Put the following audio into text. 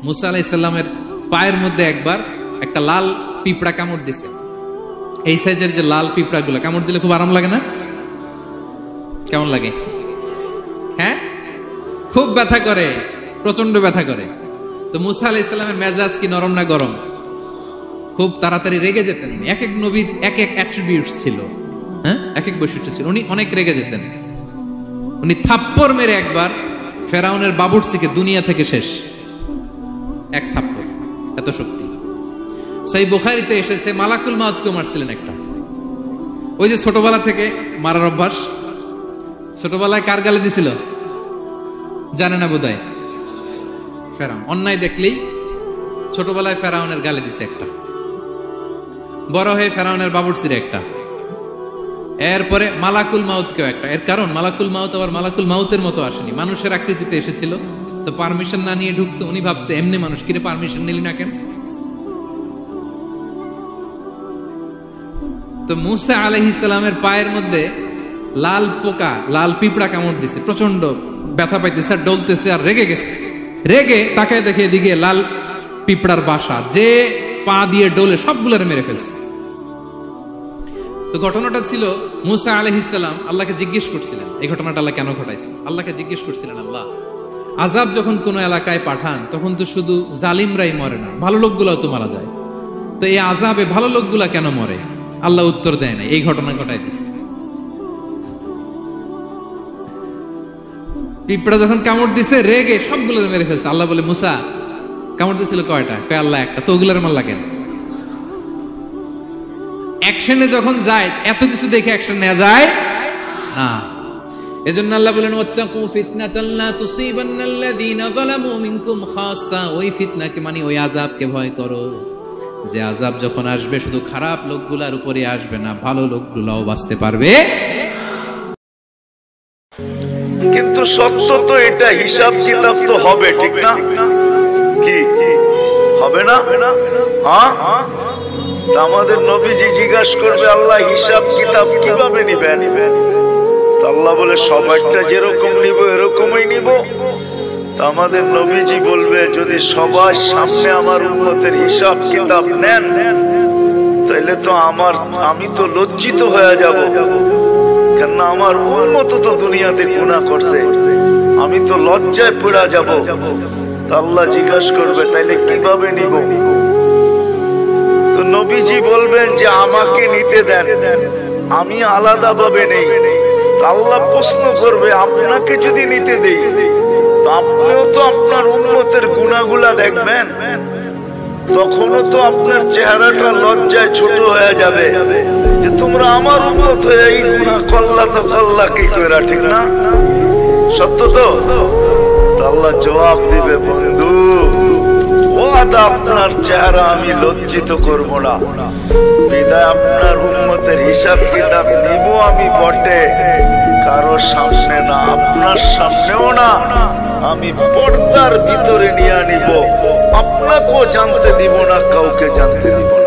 মুসা আলাইহিস সালামের পায়ের মধ্যে একবার একটা লাল পিঁপড়া কামড় দিছে। এই সাইজের যে লাল পিঁপড়াগুলো কামড় দিলে খুব আরাম লাগে না? কেমন লাগে? হ্যাঁ, খুব ব্যথা করে, প্রচন্ড ব্যথা করে। তো মুসা আলাইহিস সালামের মেজাজ কি নরম না গরম? খুব তাড়াতাড়ি রেগে যেতেন। এক এক নবীর এক এক অ্যাট্রিবিউটস ছিল, হ্যাঁ, এক এক বৈশিষ্ট্য ছিল। উনি অনেক রেগে যেতেন। উনি থাপ্পড় মেরে একবার ফেরাউনের বাবুর্চিকে দুনিয়া থেকে শেষ, এক থাপ্পড়, এত শক্তি। সেই বুখারীতে এসেছে মালাকুল মাউতকে মারছিলেন একটা। ওই যে ছোটবেলা থেকে মারার অভ্যাস, ছোটবেলায় কার গালে দিছিল জানে না বোধহয়? ফেরাউন। অন্যায় দেখলেই ছোটবেলায় ফেরাউনের গালে দিছে একটা, বড় হয়ে ফেরাউনের বাবুর্চির একটা, এরপরে মালাকুল মাউতকেও একটা। এর কারণ মালাকুল মাউত আবার মালাকুল মাউতের মতো আসেনি, মানুষের আকৃতিতে এসেছিল। তো পারমিশন না নিয়ে ঢুকছে। উনি ভাবছে এমনি মানুষ, কিরে পারমিশন নিলি না কেন? তো মুসা আলাইহিস সালামের পায়ের মধ্যে লাল পোকা, লাল পিঁপড়া কামড় দিছে, প্রচন্ড ব্যথা পাইতেছে আর ডলতেছে আর রেগে গেছে। রেগে তাকায় দেখে এদিকে লাল পিঁপড়ার বাসা, যে পা দিয়ে ডোলে সবগুলোরে মেরে ফেলছে। তো ঘটনাটা ছিল মুসা আলাইহিস সালাম আল্লাহকে জিজ্ঞেস করছিলেন, এই ঘটনাটা আল্লাহ কেন ঘটাইছেন? আল্লাহকে জিজ্ঞেস করছিলেন, আল্লাহ আযাব যখন কোন এলাকায় পাঠান তখন তো শুধু জালিমরাই মরে না, ভালো লোকগুলাও তো মারা যায়। তো এই আযাবে ভালো লোকগুলা কেন মরে? আল্লাহ উত্তর দেয় না, এই ঘটনা ঘটাই দিচ্ছে। পিঁপড়া যখন কামড় দিছে রেগে সবগুলোর মেরে ফেলছে। আল্লাহ বলে, মুসা কামড় দিছিল কয়টা? কয় আল্লাহ একটা। তো ওগুলোর মারলা কেন? অ্যাকশনে যখন যায় এত কিছু দেখে অ্যাকশন নেওয়া যায় না। এজন্য আল্লাহ বলেন, ওয়াত্তাকু ফিতনাতাল লা তুসিবান্নাল্লাযীনা যালামু মিনকুম খাসসা। ওই ফিতনাকে মানে ওই আযাবকে ভয় করো, যে আযাব যখন আসবে শুধু খারাপ লোকগুলার উপরে আসবে না, ভালো লোকগুলাও বাঁচতে পারবে। কিন্তু সত্য তো এটা, হিসাব কিতাব তো হবে, ঠিক না? কি হবে না? হ্যাঁ, আমাদের নবীজি জিজ্ঞাসা করবে, আল্লাহ হিসাব কিতাব কিভাবে নিবেন? আল্লাহ বলে, সবাইটা যেরকম নিব এরকমই নিব। আমাদের নবীজি বলবে, যদি সবার সামনে আমার উম্মতের হিসাব কিতাব নেন তাহলে তো আমি তো লজ্জিত হয়ে যাব, কেন আমার উম্মত তো দুনিয়াতে গুনাহ করছে, আমি তো লজ্জায় পড়ে যাব। আল্লাহ জিজ্ঞাসা করবে, তাইলে কিভাবে নিব? তো নবীজি বলবেন যে আমাকে নিতে দেন, আমি আলাদা ভাবে নেই। আল্লাহ প্রশ্ন করবে, আপনাকে যদি নিতে দেই তো আপনিও তো আপনার উম্মতের গুনাহগুলা দেখবেন, তখনও তো আপনার চেহারাটা লজ্জায় ছোট হয়ে যাবে যে তোমরা আমার উম্মত হয়ে এই গুনাহ করলা, তো করলা কি করে, ঠিক না? সত্য তো? আল্লাহ জবাব দিবে, বন্ধু ওয়াদা আপনার চেহারা আমি লজ্জিত করব না, বিদায় আপনার উম্মতের হিসাব কিতাব নিব আমি বটে, কারো সামনে না, আপনার সামনেও না, আমি পর্দার ভিতরে নিয়ে নিব, আপনাকেও জানতে দিব না, কাউকে জানতে দিব না।